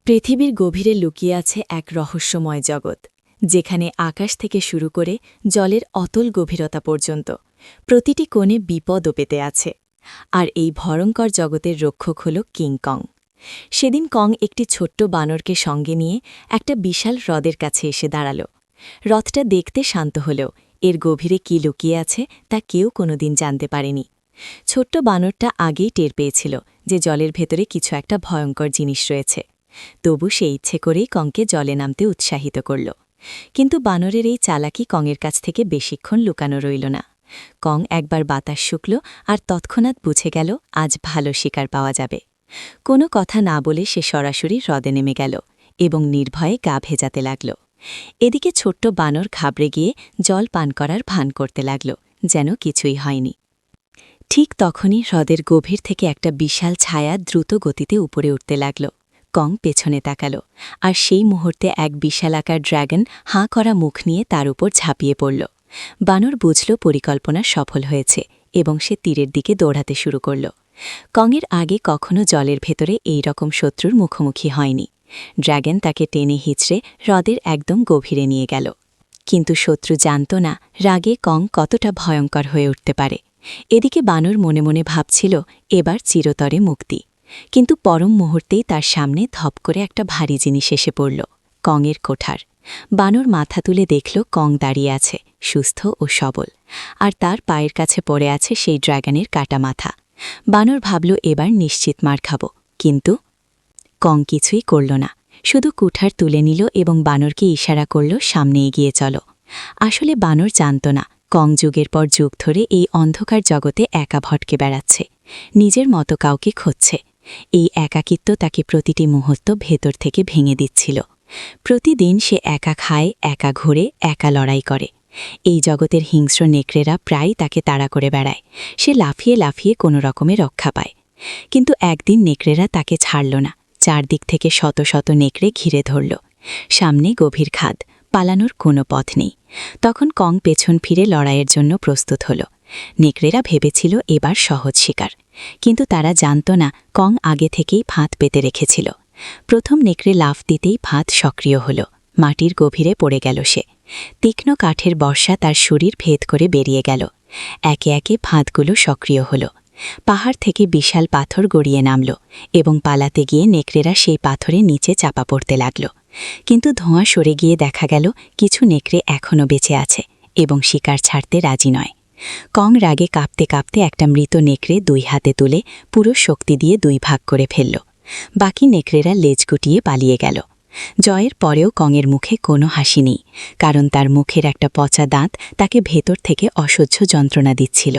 পৃথিবীর গভীরে লুকিয়ে আছে এক রহস্যময় জগৎ, যেখানে আকাশ থেকে শুরু করে জলের অতল গভীরতা পর্যন্ত প্রতিটি কোণে বিপদও পেতে আছে। আর এই ভয়ঙ্কর জগতের রক্ষক হল কিং কং। সেদিন কং একটি ছোট্ট বানরকে সঙ্গে নিয়ে একটা বিশাল হ্রদের কাছে এসে দাঁড়াল। হ্রদটা দেখতে শান্ত হলেও এর গভীরে কি লুকিয়ে আছে তা কেউ কোনোদিন জানতে পারেনি। ছোট্ট বানরটা আগেই টের পেয়েছিল যে জলের ভেতরে কিছু একটা ভয়ঙ্কর জিনিস রয়েছে। তবু সে ইচ্ছে করেই কংকে জলে নামতে উৎসাহিত করল। কিন্তু বানরের এই চালাকি কংয়ের কাছ থেকে বেশিক্ষণ লুকানো রইল না। কং একবার বাতাস শুকল আর তৎক্ষণাৎ বুঝে গেল আজ ভালো শিকার পাওয়া যাবে। কোনো কথা না বলে সে সরাসরি হ্রদে নেমে গেল এবং নির্ভয়ে গা ভেজাতে লাগল। এদিকে ছোট্ট বানর ঘাবড়ে গিয়ে জল পান করার ভান করতে লাগল, যেন কিছুই হয়নি। ঠিক তখনই হ্রদের গভীর থেকে একটা বিশাল ছায়া দ্রুত গতিতে উপরে উঠতে লাগল। কং পেছনে তাকাল, আর সেই মুহূর্তে এক বিশালাকার ড্র্যাগন হাঁ করা মুখ নিয়ে তার উপর ঝাঁপিয়ে পড়ল। বানর বুঝল পরিকল্পনা সফল হয়েছে এবং সে তীরের দিকে দৌড়াতে শুরু করল। কংয়ের আগে কখনো জলের ভেতরে এই রকম শত্রুর মুখোমুখি হয়নি। ড্র্যাগন তাকে টেনে হিচড়ে হ্রদের একদম গভীরে নিয়ে গেল। কিন্তু শত্রু জানত না রাগে কং কতটা ভয়ঙ্কর হয়ে উঠতে পারে। এদিকে বানর মনে মনে ভাবছিল এবার চিরতরে মুক্তি। কিন্তু পরম মুহূর্তেই তার সামনে ধপ করে একটা ভারী জিনিস এসে পড়ল, কংয়ের কোঠার। বানর মাথা তুলে দেখল কং দাঁড়িয়ে আছে, সুস্থ ও সবল, আর তার পায়ের কাছে পড়ে আছে সেই ড্র্যাগনের কাটা মাথা। বানর ভাবল এবার নিশ্চিত মার খাব, কিন্তু কং কিছুই করল না, শুধু কুঠার তুলে নিল এবং বানরকে ইশারা করল সামনে এগিয়ে চলো। আসলে বানর জানত না কং যুগের পর যুগ ধরে এই অন্ধকার জগতে একা ভটকে বেড়াচ্ছে, নিজের মতো কাউকে খুঁজছে। এই একাকিত্ব তাকে প্রতিটি মুহূর্ত ভেতর থেকে ভেঙে দিচ্ছিল। প্রতিদিন সে একা খায়, একা ঘোরে, একা লড়াই করে। এই জগতের হিংস্র নেকড়েরা প্রায় তাকে তাড়া করে বেড়ায়। সে লাফিয়ে লাফিয়ে কোনো রকমে রক্ষা পায়। কিন্তু একদিন নেকড়েরা তাকে ছাড়ল না। চারদিক থেকে শত শত নেকড়ে ঘিরে ধরল। সামনে গভীর খাদ, পালানোর কোনো পথ নেই। তখন কং পেছন ফিরে লড়াইয়ের জন্য প্রস্তুত হল। নেকড়েরা ভেবেছিল এবার সহজ শিকার, কিন্তু তারা জানত না কং আগে থেকেই ফাঁদ পেতে রেখেছিল। প্রথম নেকড়ে লাফ দিতেই ফাঁদ সক্রিয় হল। মাটির গভীরে পড়ে গেল সে। তীক্ষ্ণ কাঠের বর্ষা তার শরীর ভেদ করে বেরিয়ে গেল। একে একে ফাঁদগুলো সক্রিয় হল। পাহাড় থেকে বিশাল পাথর গড়িয়ে নামল এবং পালাতে গিয়ে নেকড়েরা সেই পাথরের নিচে চাপা পড়তে লাগল। কিন্তু ধোঁয়া সরে গিয়ে দেখা গেল কিছু নেকড়ে এখনও বেঁচে আছে এবং শিকার ছাড়তে রাজি নয়। কং রাগে কাঁপতে কাঁপতে একটা মৃত নেকড়ে দুই হাতে তুলে পুরো শক্তি দিয়ে দুই ভাগ করে ফেলল। বাকি নেকড়েরা লেজ গুটিয়ে পালিয়ে গেল। জয়ের পরেও কংয়ের মুখে কোনো হাসি নেই, কারণ তার মুখের একটা পচা দাঁত তাকে ভেতর থেকে অসহ্য যন্ত্রণা দিচ্ছিল।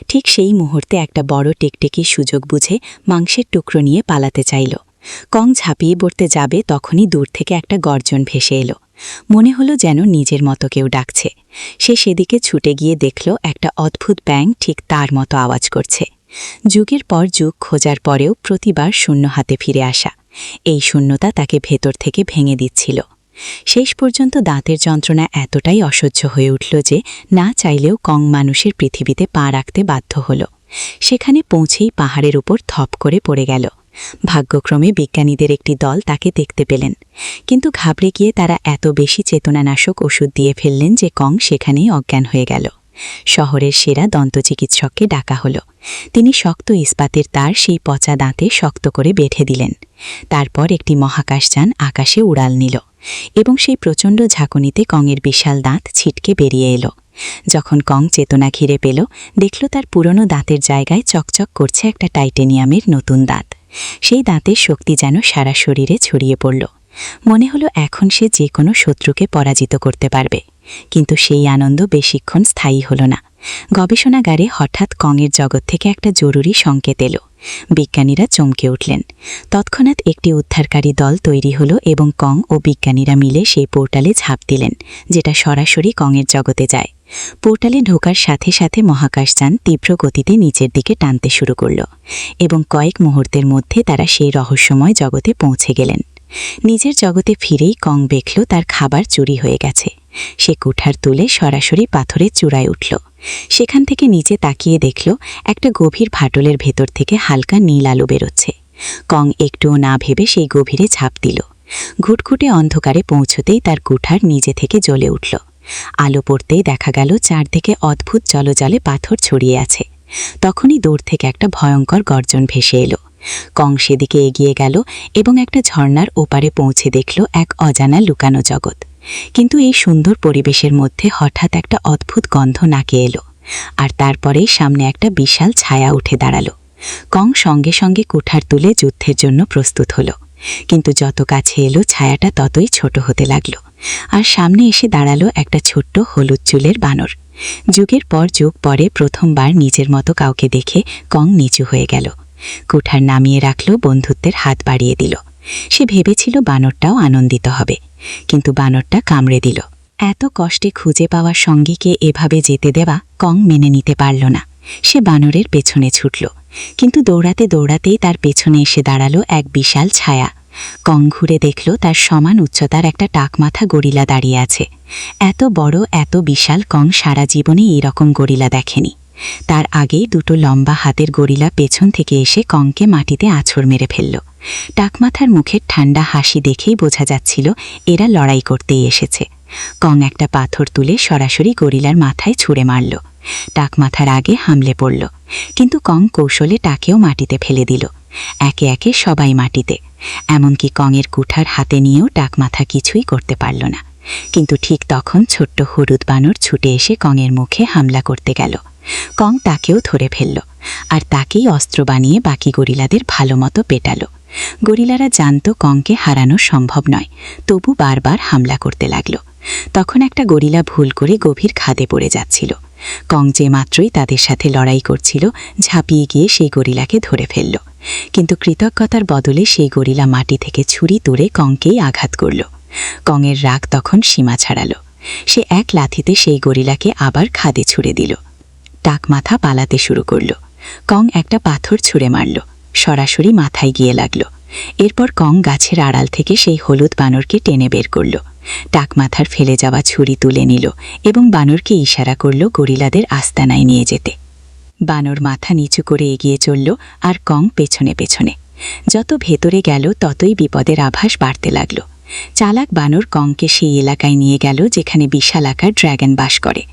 ঠিক সেই মুহূর্তে একটা বড় টেকটেকি সুযোগ বুঝে মাংসের টুকরো নিয়ে পালাতে চাইল। কং ঝাঁপিয়ে পড়তে যাবে তখনই দূর থেকে একটা গর্জন ভেসে এলো। মনে হলো যেন নিজের মতো কেউ ডাকছে। সে সেদিকে ছুটে গিয়ে দেখল একটা অদ্ভুত ব্যাঙ ঠিক তার মতো আওয়াজ করছে। যুগের পর যুগ খোঁজার পরেও প্রতিবার শূন্য হাতে ফিরে আসা। এই শূন্যতা তাকে ভেতর থেকে ভেঙে দিচ্ছিল। শেষ পর্যন্ত দাঁতের যন্ত্রণা এতটাই অসহ্য হয়ে উঠল যে না চাইলেও কং মানুষের পৃথিবীতে পা রাখতে বাধ্য হল। সেখানে পৌঁছেই পাহাড়ের উপর থপ করে পড়ে গেল। ভাগ্যক্রমে বিজ্ঞানীদের একটি দল তাকে দেখতে পেলেন, কিন্তু ঘাবড়ে গিয়ে তারা এত বেশি চেতনানাশক ওষুধ দিয়ে ফেললেন যে কং সেখানেই অজ্ঞান হয়ে গেল। শহরের সেরা দন্তচিকিৎসককে ডাকা হল। তিনি শক্ত ইস্পাতের তার সেই পচা দাঁতে শক্ত করে বেঁধে দিলেন। তারপর একটি মহাকাশযান আকাশে উড়াল নিল এবং সেই প্রচণ্ড ঝাঁকুনিতে কংয়ের বিশাল দাঁত ছিটকে বেরিয়ে এলো। যখন কং চেতনা ঘিরে পেল, দেখল তার পুরনো দাঁতের জায়গায় চকচক করছে একটা টাইটেনিয়ামের নতুন দাঁত। সেই দাঁতের শক্তি যেন সারা শরীরে ছড়িয়ে পড়ল। মনে হলো এখন সে যে কোনো শত্রুকে পরাজিত করতে পারবে। কিন্তু সেই আনন্দ বেশিক্ষণ স্থায়ী হল না। গবেষণাগারে হঠাৎ কংয়ের জগৎ থেকে একটা জরুরি সংকেত এলো। বিজ্ঞানীরা চমকে উঠলেন। তৎক্ষণাৎ একটি উদ্ধারকারী দল তৈরি হল এবং কং ও বিজ্ঞানীরা মিলে সেই পোর্টালে ঝাঁপ দিলেন, যেটা সরাসরি কংয়ের জগতে যায়। পোর্টালে ঢোকার সাথে সাথে মহাকাশযান তীব্র গতিতে নিচের দিকে টানতে শুরু করল এবং কয়েক মুহূর্তের মধ্যে তারা সেই রহস্যময় জগতে পৌঁছে গেলেন। নিজের জগতে ফিরেই কং দেখল তার খাবার চুরি হয়ে গেছে। সে কুঠার তুলে সরাসরি পাথরের চূড়ায় উঠল। সেখান থেকে নিচে তাকিয়ে দেখল একটা গভীর ফাটলের ভেতর থেকে হালকা নীল আলো বেরোচ্ছে। কং একটুও না ভেবে সেই গভীরে ঝাঁপ দিল। ঘুটঘুটে অন্ধকারে পৌঁছতেই তার কুঠার নিজে থেকে জ্বলে উঠল। আলো পড়তেই দেখা গেল চারদিকে অদ্ভুত জলজলে পাথর ছড়িয়ে আছে। তখনই দূর থেকে একটা ভয়ঙ্কর গর্জন ভেসে এলো। কং সেদিকে এগিয়ে গেল এবং একটা ঝর্ণার ওপারে পৌঁছে দেখল এক অজানা লুকানো জগৎ। কিন্তু এই সুন্দর পরিবেশের মধ্যে হঠাৎ একটা অদ্ভুত গন্ধ নাকে এলো, আর তারপরেই সামনে একটা বিশাল ছায়া উঠে দাঁড়ালো। কং সঙ্গে সঙ্গে কুঠার তুলে যুদ্ধের জন্য প্রস্তুত হল। কিন্তু যত কাছে এলো ছায়াটা ততই ছোট হতে লাগলো, আর সামনে এসে দাঁড়ালো একটা ছোট্ট হলুদ চুলের বানর। যুগের পর যুগ পরে প্রথমবার নিজের মতো কাউকে দেখে কং নিচু হয়ে গেল। কুঠার নামিয়ে রাখল, বন্ধুত্বের হাত বাড়িয়ে দিল। সে ভেবেছিল বানরটাও আনন্দিত হবে, কিন্তু বানরটা কামড়ে দিল। এত কষ্টে খুঁজে পাওয়া সঙ্গীকে এভাবে যেতে দেওয়া কং মেনে নিতে পারল না। সে বানরের পেছনে ছুটল, কিন্তু দৌড়াতে দৌড়াতেই তার পেছনে এসে দাঁড়ালো এক বিশাল ছায়া। কং ঘুরে দেখল তার সমান উচ্চতার একটা টাকমাথা গরিলা দাঁড়িয়ে আছে। এত বড়, এত বিশাল কং সারা জীবনে এরকম গরিলা দেখেনি। তার আগেই দুটো লম্বা হাতের গরিলা পেছন থেকে এসে কংকে মাটিতে আছড় মেরে ফেলল। টাকমাথার মুখের ঠান্ডা হাসি দেখেই বোঝা যাচ্ছিল এরা লড়াই করতেই এসেছে। কং একটা পাথর তুলে সরাসরি গরিলার মাথায় ছুঁড়ে মারল। টাকমাথার আগে হামলে পড়ল, কিন্তু কং কৌশলে টাকেও মাটিতে ফেলে দিল। একে একে সবাই মাটিতে, এমনকি কংয়ের কুঠার হাতে নিয়েও টাকমাথা কিছুই করতে পারল না। কিন্তু ঠিক তখন ছোট্ট হলুদ বানর ছুটে এসে কংয়ের মুখে হামলা করতে গেল। কং তাকেও ধরে ফেলল, আর তাকেই অস্ত্র বানিয়ে বাকি গরিলাদের ভালোমতো পেটাল। গরিলারা জানত কংকে হারানো সম্ভব নয়, তবু বারবার হামলা করতে লাগল। তখন একটা গরিলা ভুল করে গভীর খাদে পড়ে যাচ্ছিল। কং যে মাত্রই তাদের সাথে লড়াই করছিল, ঝাঁপিয়ে গিয়ে সেই গরিলাকে ধরে ফেলল। কিন্তু কৃতজ্ঞতার বদলে সেই গরিলা মাটি থেকে ছুরি তুলে কংকেই আঘাত করল। কংয়ের রাগ তখন সীমা ছাড়াল। সে এক লাথিতে সেই গরিলাকে আবার খাদে ছুঁড়ে দিল। টাকমাথা পালাতে শুরু করল। কং একটা পাথর ছুঁড়ে মারল, সরাসরি মাথায় গিয়ে লাগল। এরপর কং গাছের আড়াল থেকে সেই হলুদ বানরকে টেনে বের করল। টাকমাথার ফেলে যাওয়া ছুরি তুলে নিল এবং বানরকে ইশারা করল গরিলাদের আস্তানায় নিয়ে যেতে। বানর মাথা নিচু করে এগিয়ে চলল, আর কং পেছনে পেছনে। যত ভেতরে গেল ততই বিপদের আভাস বাড়তে লাগল। চালাক বানর কংকে সেই এলাকায় নিয়ে গেল যেখানে বিশাল আকার ড্র্যাগন বাস করে।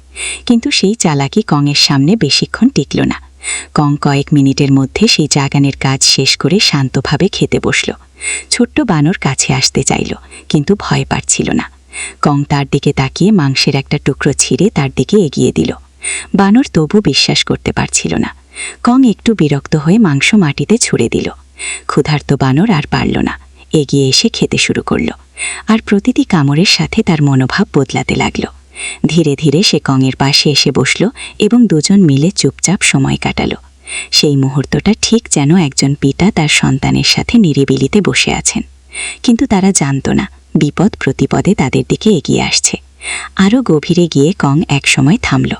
কিন্তু সেই চালাকি কংয়ের সামনে বেশিক্ষণ টিকল না। কং কয়েক মিনিটের মধ্যে সেই ড্র্যাগনের কাজ শেষ করে শান্তভাবে খেতে বসল। ছোট্ট বানর কাছে আসতে চাইল, কিন্তু ভয় পাচ্ছিল না। কং তার দিকে তাকিয়ে মাংসের একটা টুকরো ছিঁড়ে তার দিকে এগিয়ে দিল। বানর তবু বিশ্বাস করতে পারছিল না। কং একটু বিরক্ত হয়ে মাংস মাটিতে ছুঁড়ে দিল। ক্ষুধার্ত বানর আর পারল না, এগিয়ে এসে খেতে শুরু করল, আর প্রতিটি কামড়ের সাথে তার মনোভাব বদলাতে লাগল। ধীরে ধীরে সে কংয়ের পাশে এসে বসল এবং দুজন মিলে চুপচাপ সময় কাটাল। সেই মুহূর্তটা ঠিক যেন একজন পিতা তার সন্তানের সাথে নিরিবিলিতে বসে আছেন, কিন্তু তারা জানত না বিপদ প্রতিপদে তাদের দিকে এগিয়ে আসছে। আরও গভীরে গিয়ে কং একসময় থামল।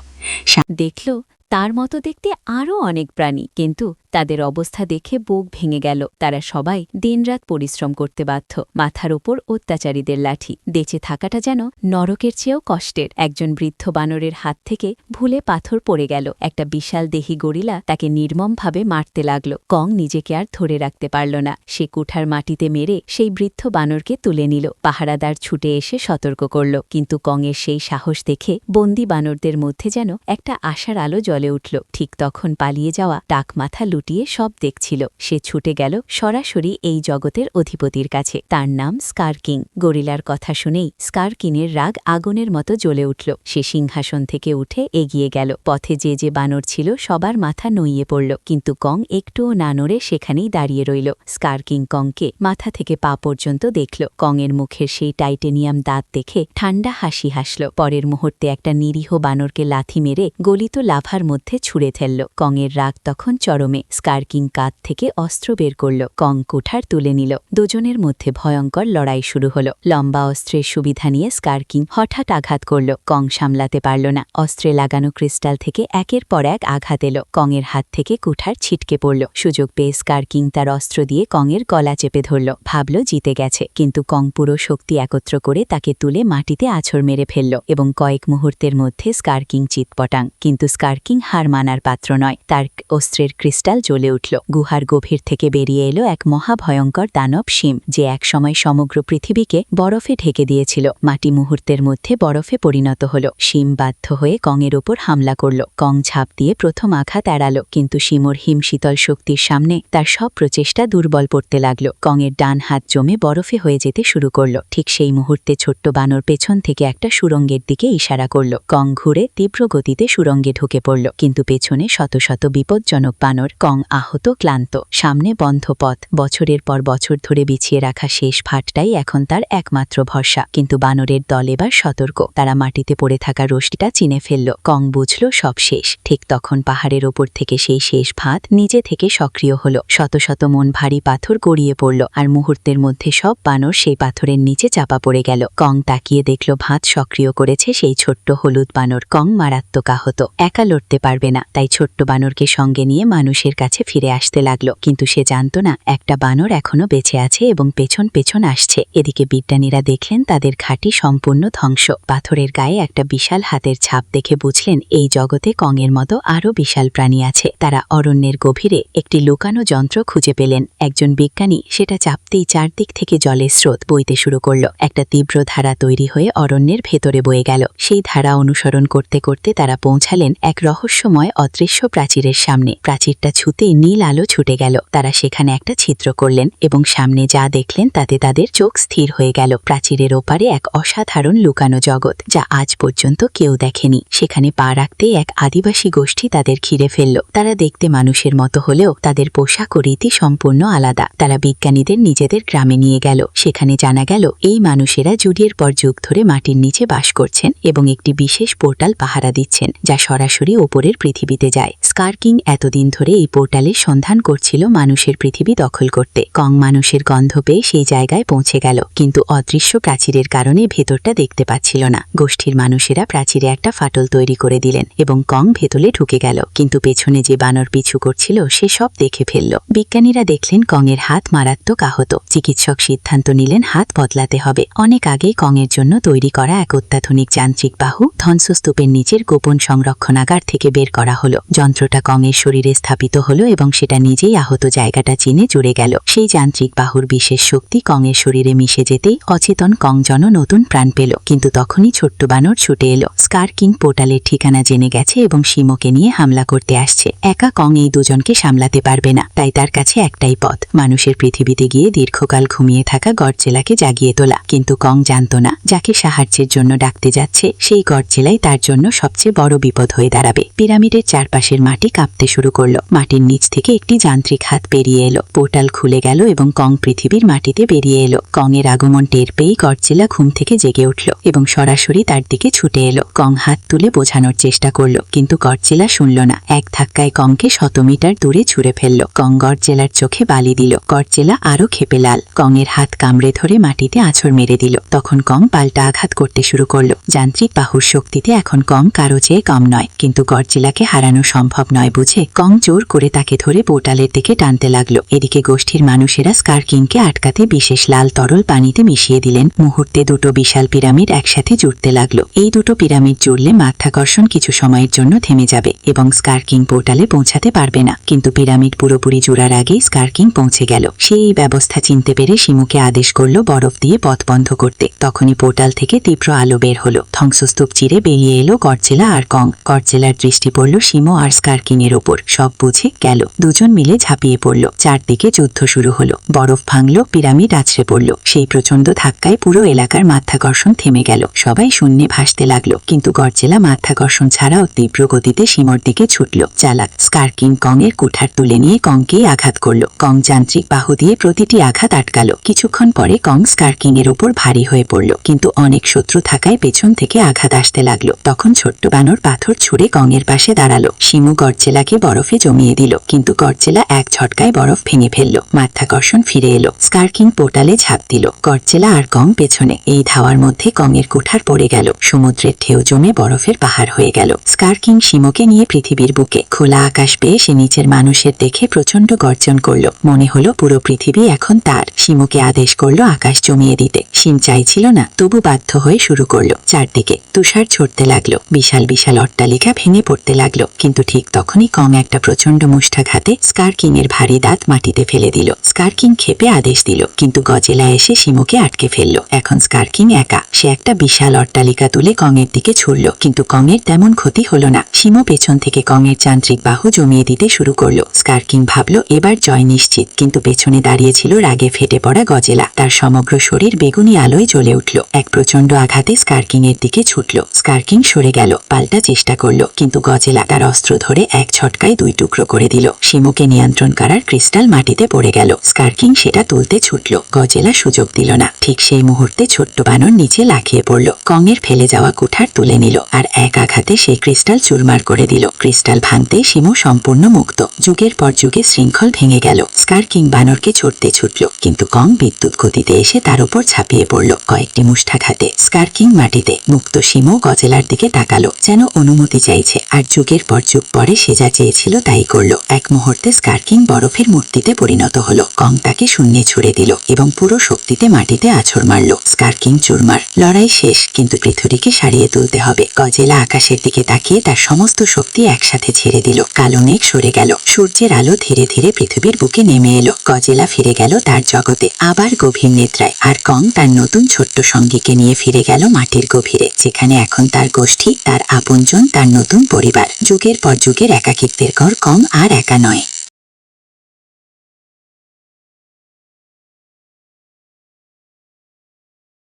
দেখল তার মতো দেখতে আরও অনেক প্রাণী, কিন্তু তাদের অবস্থা দেখে বুক ভেঙে গেল। তারা সবাই দিনরাত পরিশ্রম করতে বাধ্য, মাথার ওপর অত্যাচারীদের লাঠি। বেঁচে থাকাটা যেন নরকের চেয়েও কষ্টের। একজন বৃদ্ধ বানরের হাত থেকে ভুলে পাথর পড়ে গেল। একটা বিশাল দেহী গরিলা তাকে নির্মমভাবে মারতে লাগল। কং নিজেকে আর ধরে রাখতে পারল না। সে কুঠার মাটিতে মেরে সেই বৃদ্ধ বানরকে তুলে নিল। পাহারাদার ছুটে এসে সতর্ক করল, কিন্তু কংয়ের সেই সাহস দেখে বন্দি বানরদের মধ্যে যেন একটা আশার আলো জ্বলে উঠল। ঠিক তখন পালিয়ে যাওয়া টাকমাথা লুটিয়ে সব দেখছিল। সে ছুটে গেল সরাসরি এই জগতের অধিপতির কাছে। তার নাম স্কার কিং। গরিলার কথা শুনেই স্কার কিংয়ের রাগ আগুনের মতো জ্বলে উঠল। সে সিংহাসন থেকে উঠে এগিয়ে গেল। পথে যে যে বানর ছিল সবার মাথা নইয়ে পড়ল, কিন্তু কং একটুও না নড়ে সেখানেই দাঁড়িয়ে রইল। স্কার কিং কংকে মাথা থেকে পা পর্যন্ত দেখল। কংয়ের মুখের সেই টাইটেনিয়াম দাঁত দেখে ঠান্ডা হাসি হাসল। পরের মুহূর্তে একটা নিরীহ বানরকে লাথি মেরে গলিত লাভার মধ্যে ছুঁড়ে ফেলল। কংয়ের রাগ তখন চরমে। স্কার কিং কাঁধ থেকে অস্ত্র বের করল। কং কুঠার তুলে নিল। দুজনের মধ্যে ভয়ঙ্কর লড়াই শুরু হল। লম্বা অস্ত্রের সুবিধা নিয়ে স্কার কিং হঠাৎ আঘাত করল। কং সামলাতে পারল না। অস্ত্রে লাগানো ক্রিস্টাল থেকে একের পর এক আঘাত এলো। কংয়ের হাত থেকে কুঠার ছিটকে পড়ল। সুযোগ পেয়ে স্কার কিং তার অস্ত্র দিয়ে কংয়ের গলা চেপে ধরল। ভাবল জিতে গেছে, কিন্তু কং পুরো শক্তি একত্র করে তাকে তুলে মাটিতে আছড় মেরে ফেলল এবং কয়েক মুহূর্তের মধ্যে স্কার কিং চিৎপটাং। কিন্তু স্কার কিং হার মানার পাত্র নয়। তার অস্ত্রের ক্রিস্টাল জ্বলে উঠল। গুহার গভীর থেকে বেরিয়ে এলো এক মহাভয়ঙ্কর দানব শিম, যে একসময় সমগ্র পৃথিবীকে বরফে ঢেকে দিয়েছিল। মাটি মুহূর্তের মধ্যে বরফে পরিণত হল। শিম বাধ্য হয়ে কংয়ের ওপর হামলা করল। কং ঝাঁপ দিয়ে প্রথম আঘাত এড়াল, কিন্তু শিমর হিমশীতল শক্তির সামনে তার সব প্রচেষ্টা দুর্বল পড়তে লাগল। কংয়ের ডান হাত জমে বরফে হয়ে যেতে শুরু করল। ঠিক সেই মুহূর্তে ছোট্ট বানর পেছন থেকে একটা সুড়ঙ্গের দিকে ইশারা করল। কং ঘুরে তীব্র গতিতে সুড়ঙ্গে ঢুকে পড়ল, কিন্তু পেছনে শত শত বিপজ্জনক বানর। কং আহত, ক্লান্ত, সামনে বন্ধ পথ। বছরের পর বছর ধরে বিছিয়ে রাখা শেষ ফাটটাই এখন তার একমাত্র ভরসা। কিন্তু বানরের দল এবার সতর্ক। তারা মাটিতে পড়ে থাকা রশিটা চিনে ফেলল। কং বুঝল সব শেষ। ঠিক তখন পাহাড়ের ওপর থেকে সেই শেষ ভাত নিজে থেকে সক্রিয় হল। শত শত মন ভারী পাথর গড়িয়ে পড়ল, আর মুহূর্তের মধ্যে সব বানর সেই পাথরের নিচে চাপা পড়ে গেল। কং তাকিয়ে দেখল ভাত সক্রিয় করেছে সেই ছোট্ট হলুদ বানর। কং মারাত্মক আহত, একা লড়তে পারবে না, তাই ছোট্ট বানরকে সঙ্গে নিয়ে মানুষের কাছে ফিরে আসতে লাগল। কিন্তু সে জানত না একটা বানর এখনো বেঁচে আছে এবং পেছন পেছন আসছে। এদিকে বিজ্ঞানীরা দেখলেন তাদের ঘাঁটি সম্পূর্ণ ধ্বংস। পাথরের গায়ে একটা বিশাল হাতের ছাপ দেখে বুঝলেন এই জগতে কংয়ের মতো আরও বিশাল প্রাণী আছে। তারা অরণ্যের গভীরে একটি লুকানো যন্ত্র খুঁজে পেলেন। একজন বিজ্ঞানী সেটা চাপতেই চারদিক থেকে জলের স্রোত বইতে শুরু করল। একটা তীব্র ধারা তৈরি হয়ে অরণ্যের ভেতরে বয়ে গেল। সেই ধারা অনুসরণ করতে করতে তারা পৌঁছালেন এক রহস্যময় অদৃশ্য প্রাচীরের সামনে। প্রাচীরটা ছুতেই নীল আলো ছুটে গেল। তারা সেখানে একটা ছিদ্র করলেন এবং সামনে যা দেখলেন তাতে তাদের চোখ স্থির হয়ে গেল। প্রাচীরের ওপারে এক অসাধারণ লুকানো জগৎ, যা আজ পর্যন্ত কেউ দেখেনি। সেখানে পা রাখতেই এক আদিবাসী গোষ্ঠী তাদের ঘিরে ফেলল। তারা দেখতে মানুষের মতো হলেও তাদের পোশাক ও রীতি সম্পূর্ণ আলাদা। তারা বিজ্ঞানীদের নিজেদের গ্রামে নিয়ে গেল। সেখানে জানা গেল এই মানুষেরা যুগের পর যুগ ধরে মাটির নিচে বাস করছেন এবং একটি বিশেষ পোর্টাল পাহারা দিচ্ছেন, যা সরাসরি ওপরের পৃথিবীতে যায়। স্কার কিং এতদিন ধরে এই পোর্টালের সন্ধান করছিল মানুষের পৃথিবী দখল করতে। কং মানুষের গন্ধ পেয়ে সেই জায়গায় পৌঁছে গেল, কিন্তু অদৃশ্য প্রাচীরের কারণে ভেতরটা দেখতে পাচ্ছিল না। গোষ্ঠীর মানুষেরা প্রাচীরে একটা ফাটল তৈরি করে দিলেন এবং কং ভেতরে ঢুকে গেল, কিন্তু পেছনে যে বানর পিছু করছিল সে সব দেখে ফেলল। বিজ্ঞানীরা দেখলেন কংয়ের হাত মারাত্মক আহত। চিকিৎসক সিদ্ধান্ত নিলেন হাত বদলাতে হবে। অনেক আগেই কংয়ের জন্য তৈরি করা এক অত্যাধুনিক যান্ত্রিক বাহু ধ্বংসস্তূপের নিচের গোপন সংরক্ষণাগার থেকে বের করা হলো। যন্ত্রটা কংয়ের শরীরে স্থাপিত হলো এবং সেটা নিজেই আহত জায়গাটা চিনে জুড়ে গেল। সেই যান্ত্রিক বাহুর বিশেষ শক্তি কংয়ের শরীরে মিশে যেতেই অচেতন কং যেন নতুন প্রাণ পেল। কিন্তু তখনই ছোট্ট বানর ছুটে এলো। স্কার কিং পোর্টালের ঠিকানা জেনে গেছে এবং শিমোকে নিয়ে হামলা করতে আসছে। একা কং এই দুজনকে সামলাতে পারবে না, তাই তার কাছে একটাই পথ, মানুষের পৃথিবীতে গিয়ে দীর্ঘকাল ঘুমিয়ে থাকা গডজিলাকে জাগিয়ে তোলা। কিন্তু কং জানত না যাকে সাহায্যের জন্য ডাকতে যাচ্ছে সেই গডজিলাই তার জন্য সবচেয়ে বড় বিপদ হয়ে দাঁড়াবে। পিরামিডের চারপাশের মাটি কাঁপতে শুরু করলো। মাটির নিচ থেকে একটি যান্ত্রিক হাত বেরিয়ে এলো। পোর্টাল খুলে গেল এবং কং পৃথিবীর মাটিতে বেরিয়ে এলো। কং এর আগমন টের পেয়েই গডজিলা ঘুম থেকে জেগে উঠল এবং সরাসরি তার দিকে ছুটে এলো। কং হাত তুলে বোঝানোর চেষ্টা করলো, কিন্তু গডজিলা শুনল না। এক ধাক্কায় কংকে 100 মিটার দূরে ছুঁড়ে ফেলল। কং গডজিলার চোখে বালি দিল। গডজিলা আরো ক্ষেপে লাল। কং এর হাত কামড়ে ধরে মাটিতে আছড় মেরে দিল। তখন কং পাল্টা আঘাত করতে শুরু করলো। যান্ত্রিক বাহুর শক্তিতে এখন কং কারো চেয়ে কম নয়, কিন্তু গডজিলাকে হারানো সম্ভব নয় বুঝে কং জোর করে তাকে ধরে পোর্টালের দিকে টানতে লাগলো। এদিকে গোষ্ঠীর মানুষেরা স্কার কিংকে আটকাতে বিশেষ লাল তরল পানিতে মিশিয়ে দিলেন। মুহূর্তে দুটো বিশাল পিরামিড একসাথে জুড়তে লাগলো। এই দুটো পিরামিড জুড়লে মাধ্যাকর্ষণ কিছু সময়ের জন্য থেমে যাবে এবং স্কার কিং পোর্টালে পৌঁছাতে পারবে না। কিন্তু পিরামিড পুরোপুরি জোড়ার আগেই স্কার কিং পৌঁছে গেল। সে এই ব্যবস্থা চিনতে পেরে শিমুকে আদেশ করল বরফ দিয়ে পথ বন্ধ করতে। তখনই পোর্টাল থেকে তীব্র আলো বের হলো। ধ্বংসস্তূপ চিরে বেরিয়ে এলো গডজিলা আর কং। গডজিলার দৃষ্টি পড়ল শিমো আর স্কার কিং এর ওপর। সব বুঝে গেল। দুজন মিলে ঝাঁপিয়ে পড়ল। চারদিকে যুদ্ধ শুরু হলো। বরফ ভাঙল, পিরামিড আছড়ে পড়ল। সেই প্রচন্ড ধাক্কায় পুরো এলাকার মাধ্যাকর্ষণ থেমে গেল। সবাই শূন্যে ভাসতে লাগলো, কিন্তু গডজিলা মাধ্যাকর্ষণ ছাড়াও তীব্র গতিতে শিমোর দিকে ছুটল। চালাক স্কার কিং কং এর কুঠার তুলে নিয়ে কংকেই আঘাত করল। কং যান্ত্রিক বাহু দিয়ে প্রতিটি আঘাত আটকাল। কিছুক্ষণ পরে কং স্কার কিং এর ওপর ভারী হয়ে পড়ল, কিন্তু অনেক শত্রু থাকায় পেছন থেকে আঘাত আসতে লাগলো। তখন ছোট্ট বানর পাথর ছুঁড়ে কং এর পাশে দাঁড়ালো। শিমু গডজিলাকে বরফে জমিয়ে দিল, কিন্তু গডজিলা এক ঝটকায় বরফ ভেঙে ফেলল। মাধ্যাকর্ষণ ফিরে এলো। স্কার কিং পোর্টালে ঝাঁপ দিল। গডজিলা আর কং পেছনে। এই ধাওয়ার মধ্যে কং এর কুঠার পড়ে গেল। সমুদ্রের ঢেউ জমে বরফের পাহাড় হয়ে গেল। স্কার কিং শিমোকে নিয়ে পৃথিবীর বুকে। খোলা আকাশ পেয়ে সে নিচের মানুষের দেখে প্রচন্ড গর্জন করল। মনে হলো পুরো পৃথিবী এখন তার। শিমোকে আদেশ করল আকাশ জমিয়ে দিতে। শিম চাইছিল না, তবু বাধ্য হয়ে শুরু করলো। চারদিকে তুষার ছড়তে লাগলো, বিশাল বিশাল অট্টালিকা ভেঙে পড়তে লাগলো। কিন্তু ঠিক তখনই কং একটা প্রচন্ড মুষ্ঠাঘাতে স্কার কিং এর ভারী দাঁত মাটিতে ফেলে দিল। স্কার কিং ক্ষেপে আদেশ দিল, কিন্তু গজেলা এসে শিমুকে আটকে ফেললো। এখন স্কার কিং একা। সে একটা বিশাল অট্টালিকা তুলে কং এর দিকে ছুড়ল, কিন্তু কং এর তেমন ক্ষতি হলো না। শিমু পেছন থেকে কং এর যান্ত্রিক বাহু জমিয়ে দিতে শুরু করলো। স্কার কিং ভাবল এবার জয় নিশ্চিত, কিন্তু পেছনে দাঁড়িয়েছিল রাগে ফেটে পড়া গজেলা। তার সমগ্র শরীর বেগুনি আলোয় জ্বলে উঠল। এক প্রচন্ড আঘাতে স্কার কিং এর দিকে ছুটল। স্কার কিং সরে গেল, পাল্টা চেষ্টা করলো, কিন্তু গজেলা তার অস্ত্র ধরে এক ঝটকায় 2 টুকরো করে দিল। শিমুকে নিয়ন্ত্রণ করার ক্রিস্টাল মাটিতে পড়ে গেল। স্কার কিং সেটা তুলতে ছুটল, গজেলা সুযোগ দিল না। ঠিক সেই মুহূর্তে ছোট্ট বানর নিচে লাফিয়ে পড়ল, কং এর ফেলে যাওয়া কুঠার তুলে নিল আর এক আঘাতে সেই ক্রিস্টাল চুরমার করে দিল। ক্রিস্টাল ভাঙতে শিমু সম্পূর্ণ মুক্ত। যুগের পর যুগে শৃঙ্খল ভেঙে গেল। স্কার কিং বানরকে ছুটতে ছুটল, কিন্তু কং বিদ্যুৎ গতিতে এসে তার উপর ঝাঁপিয়ে পড়ল। কয়েকটি মুষ্ঠাঘাতে স্কার কিং মাটিতে। মুক্ত শিমু গজেলার দিকে তাকালো, যেন অনুমতি চাইছে। আর যুগের পর যুগ পরে সে যা চেয়েছিল তাই করলো। এক মুহূর্তে স্কার কিং বরফের মূর্তিতে পরিণত হলো। কং তাকে শূন্যে ছুড়ে দিল এবং পুরো শক্তিতে মাটিতে আছড় মারল। স্কার কিং চুরমার। লড়াই শেষ, কিন্তু পৃথিবীকে সারিয়ে তুলতে হবে। গজেলা আকাশের দিকে তাকিয়ে তার সমস্ত শক্তি একসাথে ছেড়ে দিল। কালো মেঘ সরে গেল, সূর্যের আলো ধীরে ধীরে পৃথিবীর বুকে নেমে এলো। গজেলা ফিরে গেল তার জগতে, আবার গভীর নিদ্রায়। আর কং তার নতুন ছোট্ট সঙ্গীকে নিয়ে ফিরে গেল মাটির গভীরে, যেখানে এখন তার গোষ্ঠী, তার আপনজন, তার নতুন পরিবার। যুগের পর যুগের একাকিত্বের ঘর কং আর একা নয়।